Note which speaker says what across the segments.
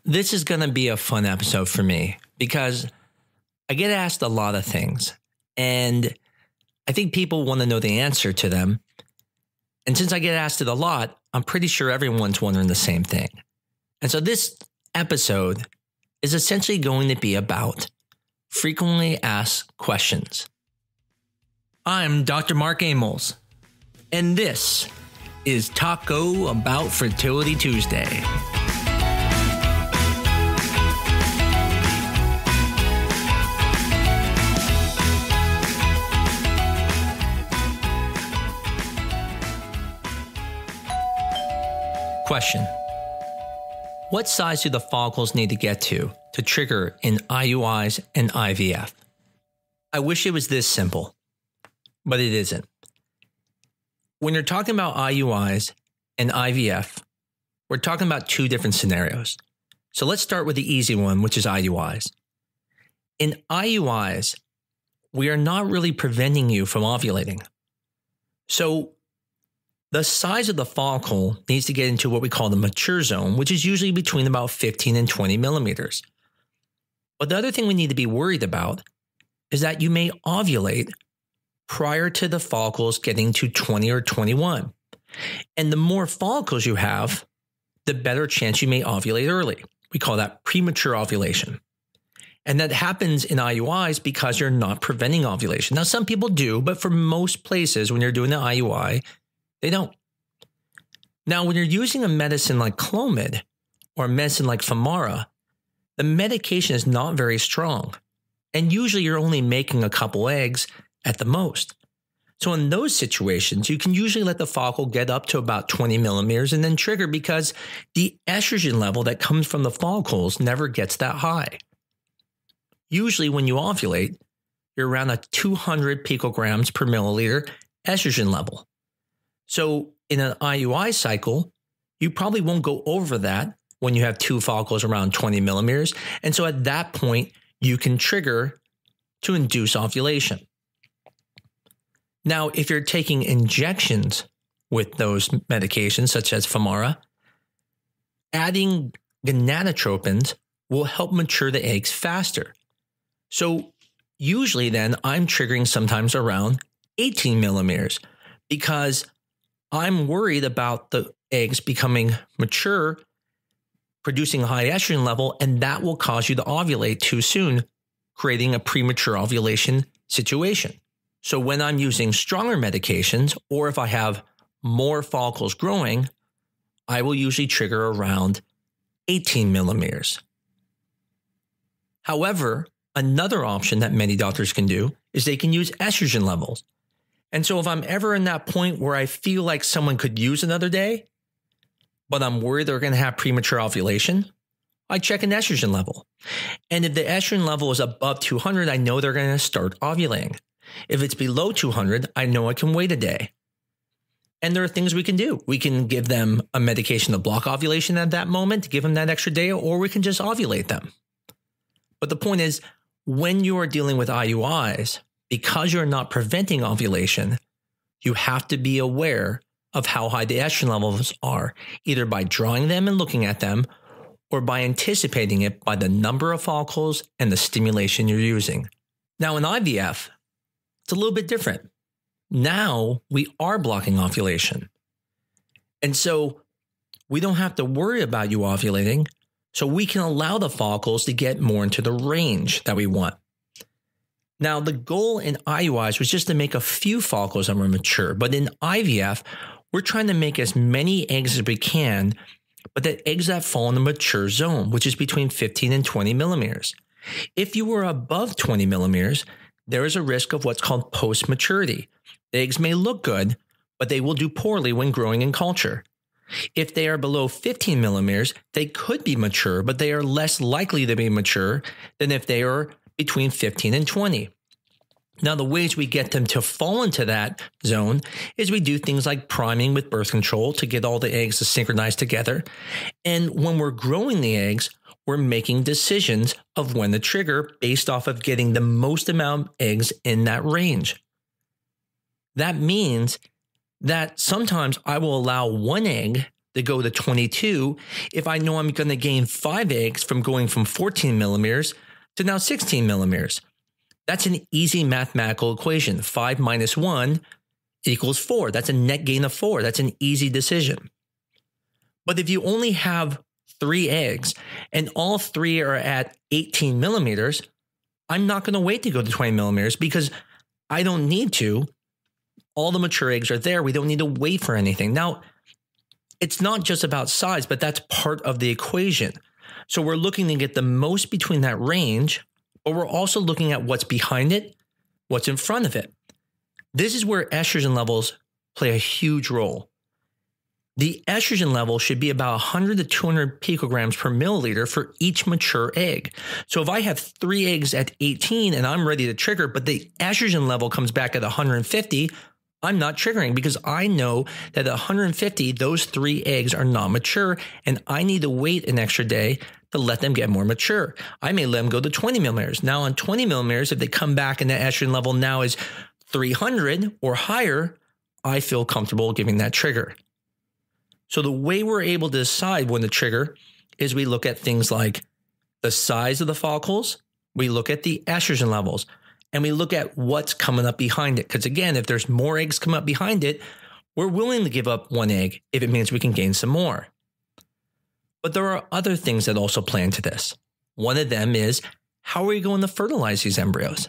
Speaker 1: This is going to be a fun episode for me because I get asked a lot of things and I think people want to know the answer to them. And since I get asked it a lot, I'm pretty sure everyone's wondering the same thing. And so this episode is essentially going to be about frequently asked questions. I'm Dr. Mark Amols, and this is Taco Bout Fertility Tuesday. Question: what size do the follicles need to get to trigger in IUIs and IVF? I wish it was this simple, but it isn't. When you're talking about IUIs and IVF, we're talking about two different scenarios. So let's start with the easy one, which is IUIs. In IUIs, we are not really preventing you from ovulating. So the size of the follicle needs to get into what we call the mature zone, which is usually between about 15 and 20 millimeters. But the other thing we need to be worried about is that you may ovulate prior to the follicles getting to 20 or 21. And the more follicles you have, the better chance you may ovulate early. We call that premature ovulation. And that happens in IUIs because you're not preventing ovulation. Now, some people do, but for most places, when you're doing an IUI, they don't. Now, when you're using a medicine like Clomid or a medicine like Femara, the medication is not very strong. And usually you're only making a couple eggs at the most. So in those situations, you can usually let the follicle get up to about 20 millimeters and then trigger because the estrogen level that comes from the follicles never gets that high. Usually when you ovulate, you're around a 200 picograms per milliliter estrogen level. So in an IUI cycle, you probably won't go over that when you have two follicles around 20 millimeters. And so at that point, you can trigger to induce ovulation. Now, if you're taking injections with those medications, such as Femara, adding gonadotropins will help mature the eggs faster. So usually then I'm triggering sometimes around 18 millimeters because I'm worried about the eggs becoming mature, producing a high estrogen level, and that will cause you to ovulate too soon, creating a premature ovulation situation. So when I'm using stronger medications, or if I have more follicles growing, I will usually trigger around 18 millimeters. However, another option that many doctors can do is they can use estrogen levels. And so if I'm ever in that point where I feel like someone could use another day, but I'm worried they're going to have premature ovulation, I check an estrogen level. And if the estrogen level is above 200, I know they're going to start ovulating. If it's below 200, I know I can wait a day. And there are things we can do. We can give them a medication to block ovulation at that moment, to give them that extra day, or we can just ovulate them. But the point is, when you are dealing with IUIs, because you're not preventing ovulation, you have to be aware of how high the estrogen levels are, either by drawing them and looking at them, or by anticipating it by the number of follicles and the stimulation you're using. Now in IVF, it's a little bit different. Now we are blocking ovulation. And so we don't have to worry about you ovulating, so we can allow the follicles to get more into the range that we want. Now, the goal in IUIs was just to make a few follicles that were mature, but in IVF, we're trying to make as many eggs as we can, but the eggs that fall in the mature zone, which is between 15 and 20 millimeters. If you were above 20 millimeters, there is a risk of what's called post-maturity. The eggs may look good, but they will do poorly when growing in culture. If they are below 15 millimeters, they could be mature, but they are less likely to be mature than if they are between 15 and 20. Now, the ways we get them to fall into that zone is we do things like priming with birth control to get all the eggs to synchronize together. And when we're growing the eggs, we're making decisions of when to trigger based off of getting the most amount of eggs in that range. That means that sometimes I will allow one egg to go to 22 if I know I'm going to gain 5 eggs from going from 14 millimeters to now 16 millimeters. That's an easy mathematical equation. 5 minus 1 equals 4. That's a net gain of 4. That's an easy decision. But if you only have 3 eggs and all 3 are at 18 millimeters, I'm not going to wait to go to 20 millimeters because I don't need to. All the mature eggs are there. We don't need to wait for anything. Now, it's not just about size, but that's part of the equation. So we're looking to get the most between that range, but we're also looking at what's behind it, what's in front of it. This is where estrogen levels play a huge role. The estrogen level should be about 100 to 200 picograms per milliliter for each mature egg. So if I have 3 eggs at 18 and I'm ready to trigger, but the estrogen level comes back at 150, I'm not triggering because I know that at 150, those 3 eggs are not mature and I need to wait an extra day to let them get more mature. I may let them go to 20 millimeters. Now on 20 millimeters, if they come back and the estrogen level now is 300 or higher, I feel comfortable giving that trigger. So the way we're able to decide when to trigger is we look at things like the size of the follicles, we look at the estrogen levels, and we look at what's coming up behind it. Because again, if there's more eggs come up behind it, we're willing to give up 1 egg if it means we can gain some more. But there are other things that also play into this. One of them is, how are we going to fertilize these embryos?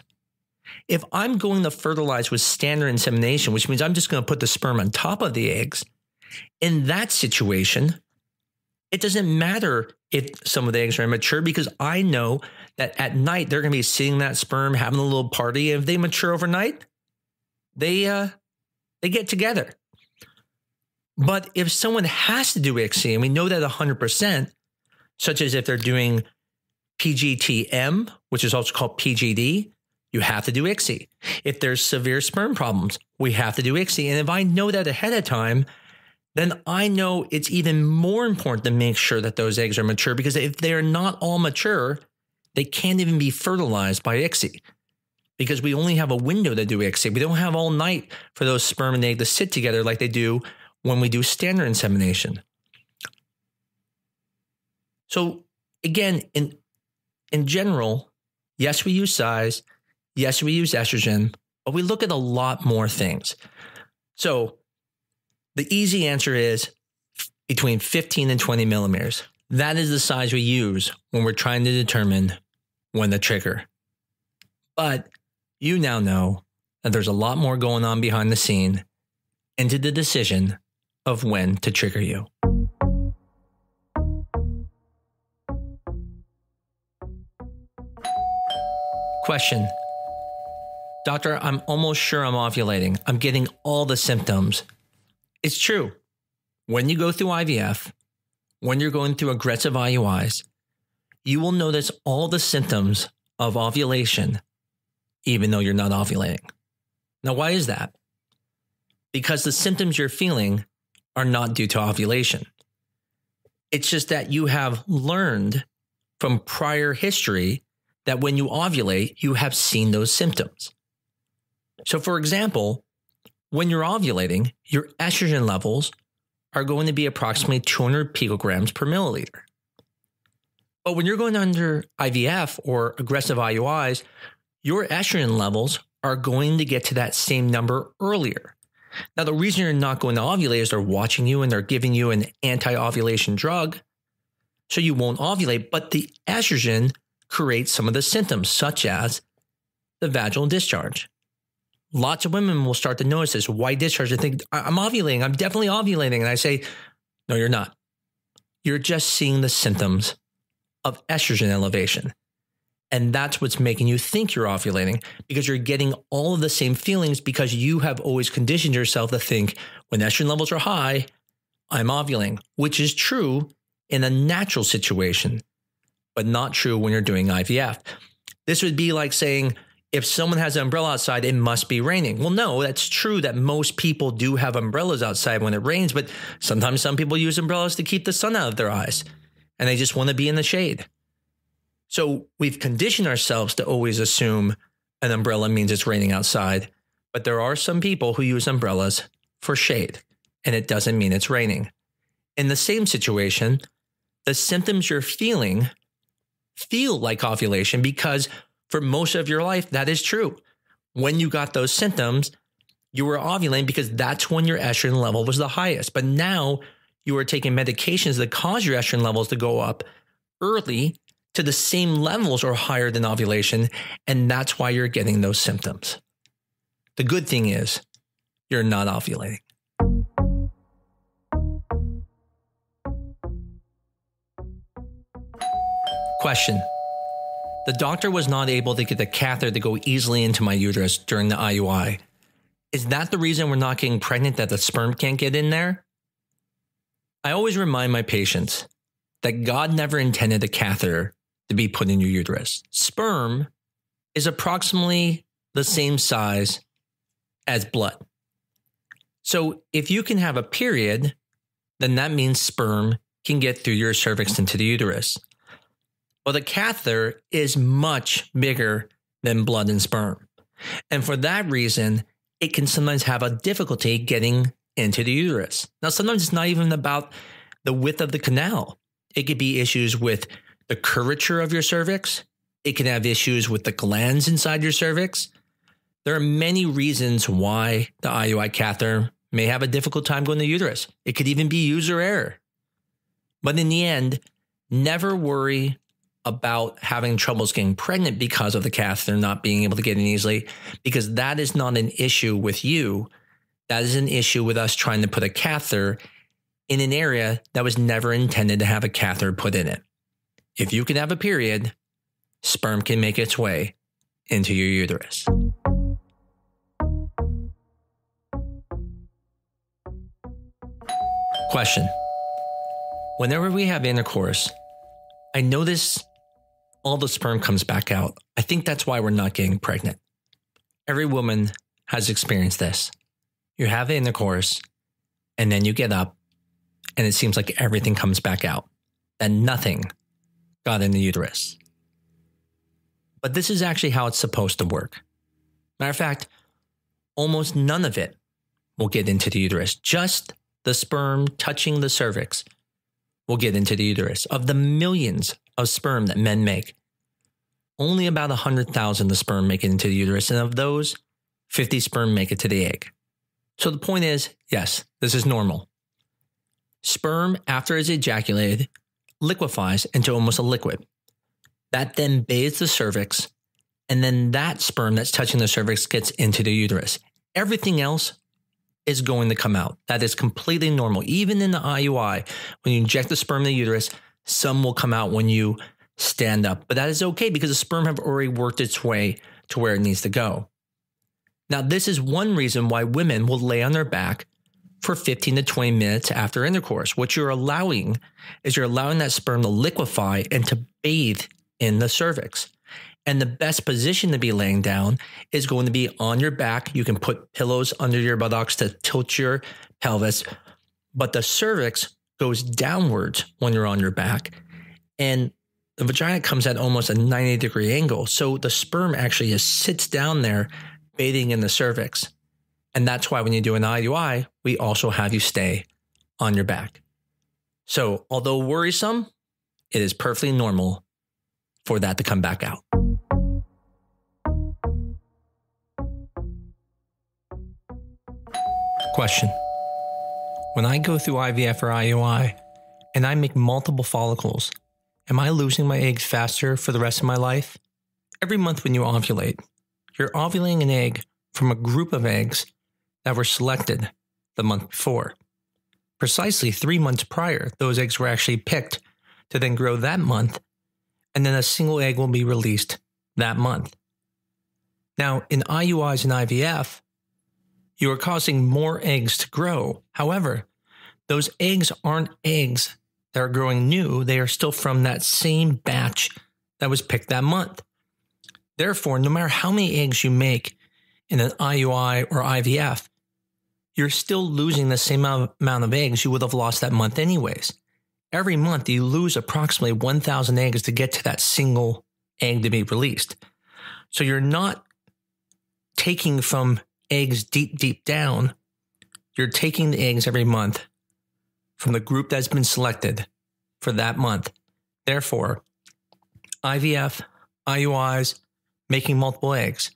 Speaker 1: If I'm going to fertilize with standard insemination, which means I'm just going to put the sperm on top of the eggs, in that situation, it doesn't matter if some of the eggs are immature because I know that at night they're going to be seeing that sperm, having a little party. And if they mature overnight, they get together. But if someone has to do ICSI, and we know that 100%, such as if they're doing PGTM, which is also called PGD, you have to do ICSI. If there's severe sperm problems, we have to do ICSI. And if I know that ahead of time, then I know it's even more important to make sure that those eggs are mature because if they're not all mature, they can't even be fertilized by ICSI because we only have a window to do ICSI. We don't have all night for those sperm and egg to sit together like they do when we do standard insemination. So again, in general, yes, we use size. Yes, we use estrogen, but we look at a lot more things. So the easy answer is between 15 and 20 millimeters. That is the size we use when we're trying to determine when to trigger. But you now know that there's a lot more going on behind the scene into the decision of when to trigger you. Question. Doctor, I'm almost sure I'm ovulating. I'm getting all the symptoms. It's true. When you go through IVF, when you're going through aggressive IUIs, you will notice all the symptoms of ovulation, even though you're not ovulating. Now, why is that? Because the symptoms you're feeling are not due to ovulation. It's just that you have learned from prior history that when you ovulate, you have seen those symptoms. So, for example, when you're ovulating, your estrogen levels are going to be approximately 200 picograms per milliliter. But when you're going under IVF or aggressive IUIs, your estrogen levels are going to get to that same number earlier. Now, the reason you're not going to ovulate is they're watching you and they're giving you an anti-ovulation drug, so you won't ovulate. But the estrogen creates some of the symptoms, such as the vaginal discharge. Lots of women will start to notice this white discharge and think, I'm ovulating. I'm definitely ovulating. And I say, no, you're not. You're just seeing the symptoms of estrogen elevation. And that's what's making you think you're ovulating because you're getting all of the same feelings because you have always conditioned yourself to think when estrogen levels are high, I'm ovulating, which is true in a natural situation, but not true when you're doing IVF. This would be like saying, if someone has an umbrella outside, it must be raining. Well, no, that's true that most people do have umbrellas outside when it rains, but sometimes some people use umbrellas to keep the sun out of their eyes and they just want to be in the shade. So we've conditioned ourselves to always assume an umbrella means it's raining outside, but there are some people who use umbrellas for shade and it doesn't mean it's raining. In the same situation, the symptoms you're feeling feel like ovulation because for most of your life, that is true. When you got those symptoms, you were ovulating because that's when your estrogen level was the highest. But now you are taking medications that cause your estrogen levels to go up early to the same levels or higher than ovulation. And that's why you're getting those symptoms. The good thing is you're not ovulating. Question. The doctor was not able to get the catheter to go easily into my uterus during the IUI. Is that the reason we're not getting pregnant, that the sperm can't get in there? I always remind my patients that God never intended a catheter to be put in your uterus. Sperm is approximately the same size as blood. So if you can have a period, then that means sperm can get through your cervix into the uterus. Well, the catheter is much bigger than blood and sperm. And for that reason, it can sometimes have a difficulty getting into the uterus. Now, sometimes it's not even about the width of the canal. It could be issues with the curvature of your cervix. It can have issues with the glands inside your cervix. There are many reasons why the IUI catheter may have a difficult time going to the uterus. It could even be user error. But in the end, never worry about having troubles getting pregnant because of the catheter not being able to get in easily, because that is not an issue with you. That is an issue with us trying to put a catheter in an area that was never intended to have a catheter put in it. If you can have a period, sperm can make its way into your uterus. Question. Whenever we have intercourse, I notice all the sperm comes back out. I think that's why we're not getting pregnant. Every woman has experienced this. You have intercourse, and then you get up, and it seems like everything comes back out, and nothing got in the uterus. But this is actually how it's supposed to work. Matter of fact, almost none of it will get into the uterus. Just the sperm touching the cervix will get into the uterus. Of the millions of sperm that men make, only about 100,000 of sperm make it into the uterus. And of those, 50 sperm make it to the egg. So the point is, yes, this is normal. Sperm, after it's ejaculated, liquefies into almost a liquid. That then bathes the cervix, and then that sperm that's touching the cervix gets into the uterus. Everything else is going to come out. That is completely normal. Even in the IUI, when you inject the sperm in the uterus, some will come out when you stand up. But that is okay because the sperm have already worked its way to where it needs to go. Now, this is one reason why women will lay on their back for 15 to 20 minutes after intercourse. What you're allowing is you're allowing that sperm to liquefy and to bathe in the cervix. And the best position to be laying down is going to be on your back. You can put pillows under your buttocks to tilt your pelvis, but the cervix goes downwards when you're on your back. And the vagina comes at almost a 90-degree angle. So the sperm actually just sits down there, bathing in the cervix. And that's why when you do an IUI, we also have you stay on your back. So although worrisome, it is perfectly normal for that to come back out. Question. When I go through IVF or IUI and I make multiple follicles, am I losing my eggs faster for the rest of my life? Every month when you ovulate, you're ovulating an egg from a group of eggs that were selected the month before. Precisely 3 months prior, those eggs were actually picked to then grow that month, and then a single egg will be released that month. Now, in IUIs and IVF, you are causing more eggs to grow. However, those eggs aren't eggs that are growing new. They are still from that same batch that was picked that month. Therefore, no matter how many eggs you make in an IUI or IVF, you're still losing the same amount of eggs you would have lost that month anyways. Every month, you lose approximately 1,000 eggs to get to that single egg to be released. So you're not taking from eggs deep, deep down. You're taking the eggs every month from the group that's been selected for that month. Therefore, IVF, IUIs, making multiple eggs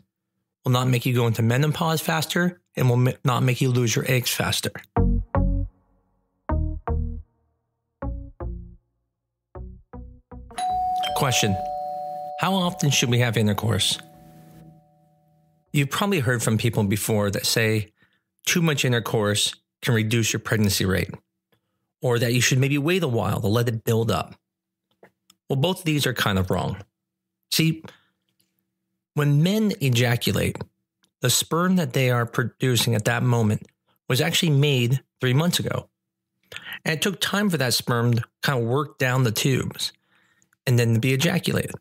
Speaker 1: will not make you go into menopause faster and will not make you lose your eggs faster. Question: how often should we have intercourse? You've probably heard from people before that say too much intercourse can reduce your pregnancy rate, or that you should maybe wait a while to let it build up. Well, both of these are kind of wrong. See, when men ejaculate, the sperm that they are producing at that moment was actually made 3 months ago. And it took time for that sperm to kind of work down the tubes and then to be ejaculated.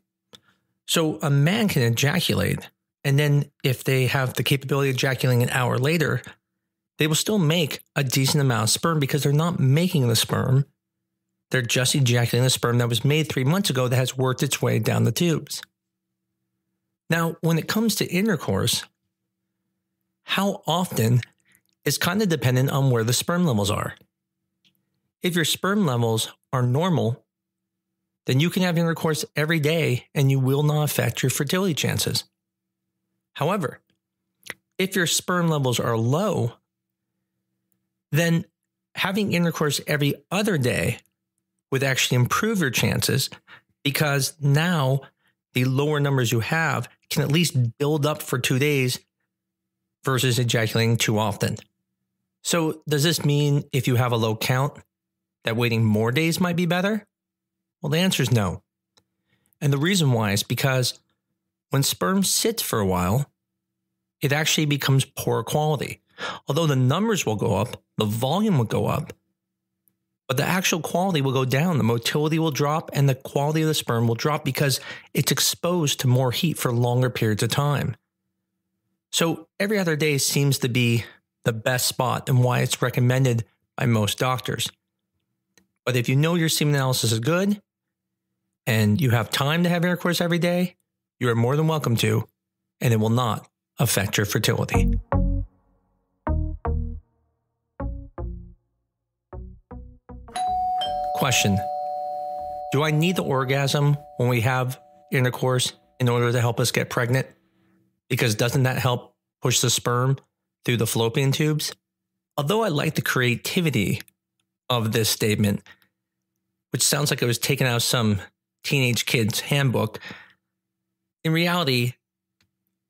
Speaker 1: So a man can ejaculate, and then if they have the capability of ejaculating an hour later, they will still make a decent amount of sperm because they're not making the sperm. They're just ejaculating the sperm that was made 3 months ago that has worked its way down the tubes. Now, when it comes to intercourse, how often is kind of dependent on where the sperm levels are. If your sperm levels are normal, then you can have intercourse every day and you will not affect your fertility chances. However, if your sperm levels are low, then having intercourse every other day would actually improve your chances, because now the lower numbers you have can at least build up for 2 days versus ejaculating too often. So does this mean if you have a low count that waiting more days might be better? Well, the answer is no. And the reason why is because when sperm sits for a while, it actually becomes poor quality. Although the numbers will go up, the volume will go up, but the actual quality will go down. The motility will drop and the quality of the sperm will drop because it's exposed to more heat for longer periods of time. So every other day seems to be the best spot and why it's recommended by most doctors. But if you know your semen analysis is good and you have time to have intercourse every day, you are more than welcome to, and it will not affect your fertility. Question: do I need the orgasm when we have intercourse in order to help us get pregnant? Because doesn't that help push the sperm through the fallopian tubes? Although I like the creativity of this statement, which sounds like it was taken out of some teenage kid's handbook, in reality,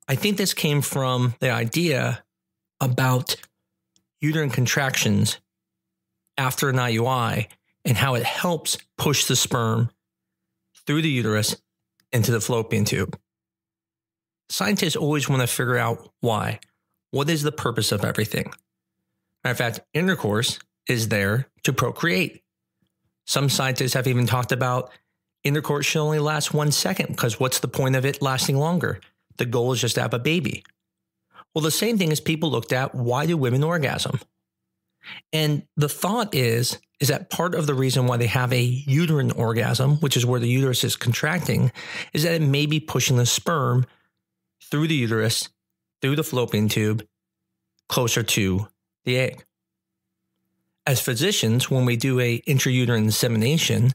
Speaker 1: I think this came from the idea about uterine contractions after an IUI and how it helps push the sperm through the uterus into the fallopian tube. Scientists always want to figure out why. What is the purpose of everything? Matter of fact, intercourse is there to procreate. Some scientists have even talked about intercourse should only last 1 second, because what's the point of it lasting longer? The goal is just to have a baby. Well, the same thing is people looked at, why do women orgasm? And the thought is that part of the reason why they have a uterine orgasm, which is where the uterus is contracting, is that it may be pushing the sperm through the uterus, through the fallopian tube, closer to the egg. As physicians, when we do a intrauterine insemination,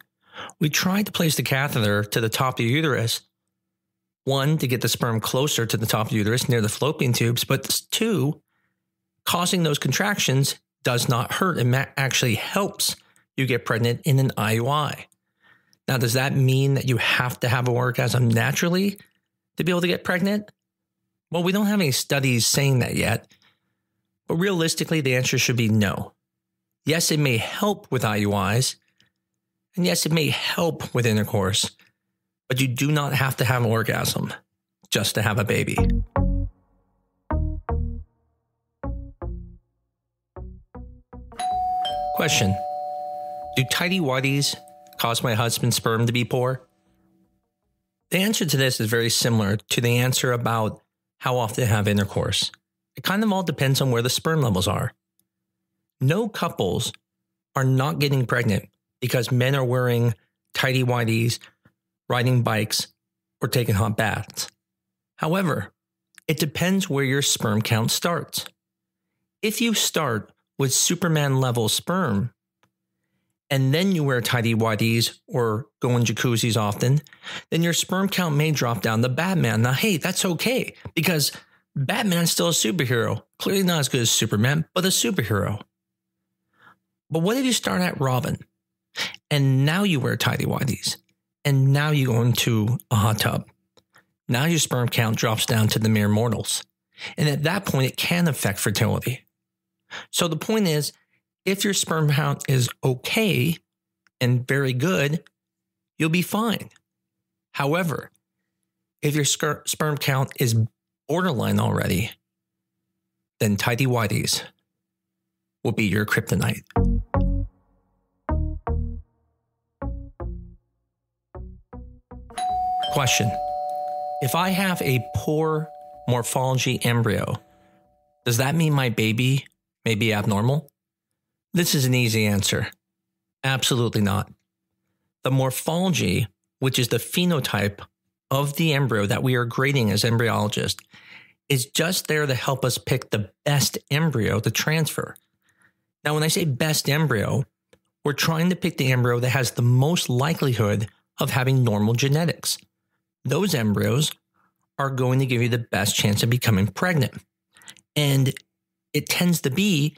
Speaker 1: we try to place the catheter to the top of the uterus. 1, to get the sperm closer to the top of the uterus near the fallopian tubes, but 2, causing those contractions does not hurt. It actually helps you get pregnant in an IUI. Now, does that mean that you have to have an orgasm naturally to be able to get pregnant? Well, we don't have any studies saying that yet, but realistically, the answer should be no. Yes, it may help with IUIs, and yes, it may help with intercourse, but you do not have to have an orgasm just to have a baby. Question: do tighty-whities cause my husband's sperm to be poor? The answer to this is very similar to the answer about how often to have intercourse. It kind of all depends on where the sperm levels are. No couples are not getting pregnant because men are wearing tighty-whities, riding bikes, or taking hot baths. However, it depends where your sperm count starts. If you start with Superman level sperm and then you wear tighty-whities or go in jacuzzis often, then your sperm count may drop down to Batman. Now, hey, that's okay, because Batman's still a superhero. Clearly not as good as Superman, but a superhero. But what if you start at Robin, and now you wear tighty-whities, and now you go into a hot tub? Now your sperm count drops down to the mere mortals. And at that point, it can affect fertility. So the point is, if your sperm count is okay and very good, you'll be fine. However, if your sperm count is borderline already, then tighty-whities will be your kryptonite. Question: if I have a poor morphology embryo, does that mean my baby may be abnormal? This is an easy answer. Absolutely not. The morphology, which is the phenotype of the embryo that we are grading as embryologists, is just there to help us pick the best embryo to transfer. Now, when I say best embryo, we're trying to pick the embryo that has the most likelihood of having normal genetics. Those embryos are going to give you the best chance of becoming pregnant. And it tends to be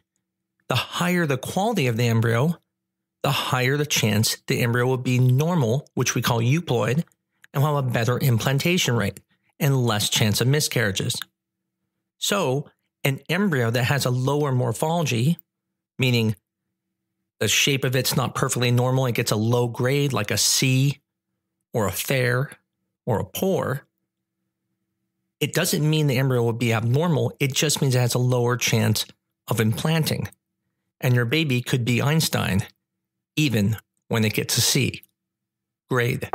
Speaker 1: the higher the quality of the embryo, the higher the chance the embryo will be normal, which we call euploid, and will have a better implantation rate and less chance of miscarriages. So an embryo that has a lower morphology, meaning the shape of it's not perfectly normal, it gets a low grade like a C or a fair or a poor, it doesn't mean the embryo will be abnormal. It just means it has a lower chance of implanting. And your baby could be Einstein even when it gets a C grade.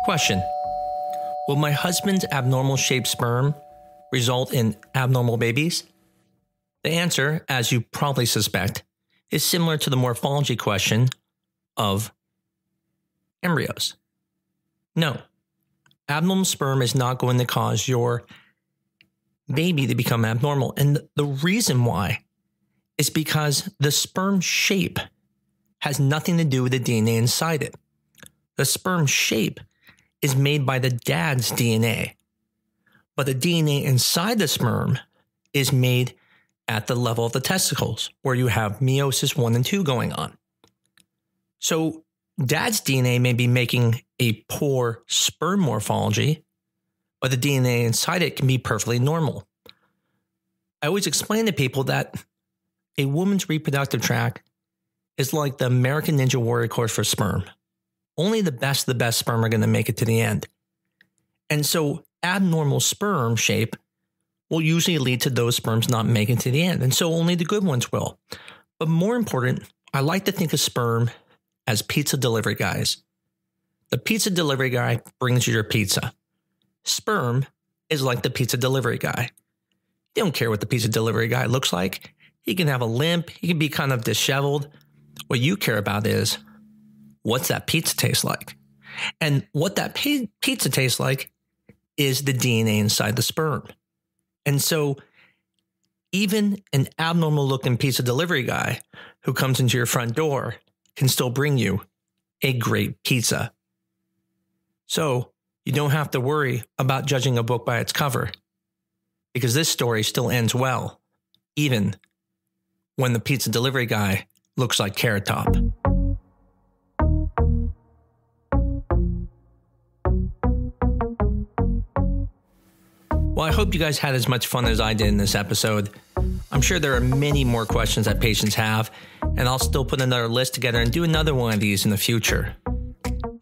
Speaker 1: Question: will my husband's abnormal shaped sperm result in abnormal babies? The answer, as you probably suspect, is similar to the morphology question of embryos. No, abnormal sperm is not going to cause your baby to become abnormal. And the reason why is because the sperm shape has nothing to do with the DNA inside it. The sperm shape is made by the dad's DNA, but the DNA inside the sperm is made at the level of the testicles, where you have meiosis 1 and 2 going on. So dad's DNA may be making a poor sperm morphology, but the DNA inside it can be perfectly normal. I always explain to people that a woman's reproductive tract is like the American Ninja Warrior course for sperm. Only the best of the best sperm are going to make it to the end. And so abnormal sperm shape will usually lead to those sperms not making it to the end. And so only the good ones will. But more important, I like to think of sperm as pizza delivery guys. The pizza delivery guy brings you your pizza. Sperm is like the pizza delivery guy. You don't care what the pizza delivery guy looks like. He can have a limp. He can be kind of disheveled. What you care about is, what's that pizza taste like? And what that pizza tastes like is the DNA inside the sperm. And so even an abnormal looking pizza delivery guy who comes into your front door can still bring you a great pizza. So you don't have to worry about judging a book by its cover, because this story still ends well, even when the pizza delivery guy looks like Carrot Top. Well, I hope you guys had as much fun as I did in this episode. I'm sure there are many more questions that patients have, and I'll still put another list together and do another one of these in the future.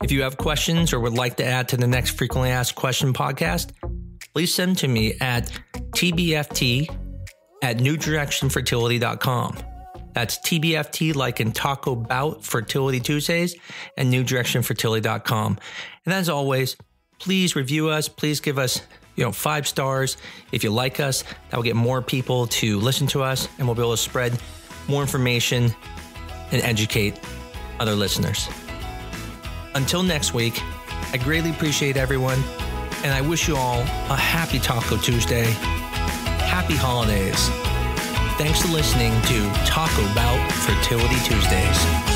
Speaker 1: If you have questions or would like to add to the next Frequently Asked Question podcast, please send to me at tbft@newdirectionfertility.com. That's TBFT like in Taco Bout Fertility Tuesdays and newdirectionfertility.com. And as always, please review us. Please give us 5 stars. If you like us, that will get more people to listen to us, and we'll be able to spread more information and educate other listeners. Until next week, I greatly appreciate everyone, and I wish you all a happy Taco Tuesday, happy holidays, Thanks for listening to Taco Bout Fertility Tuesdays.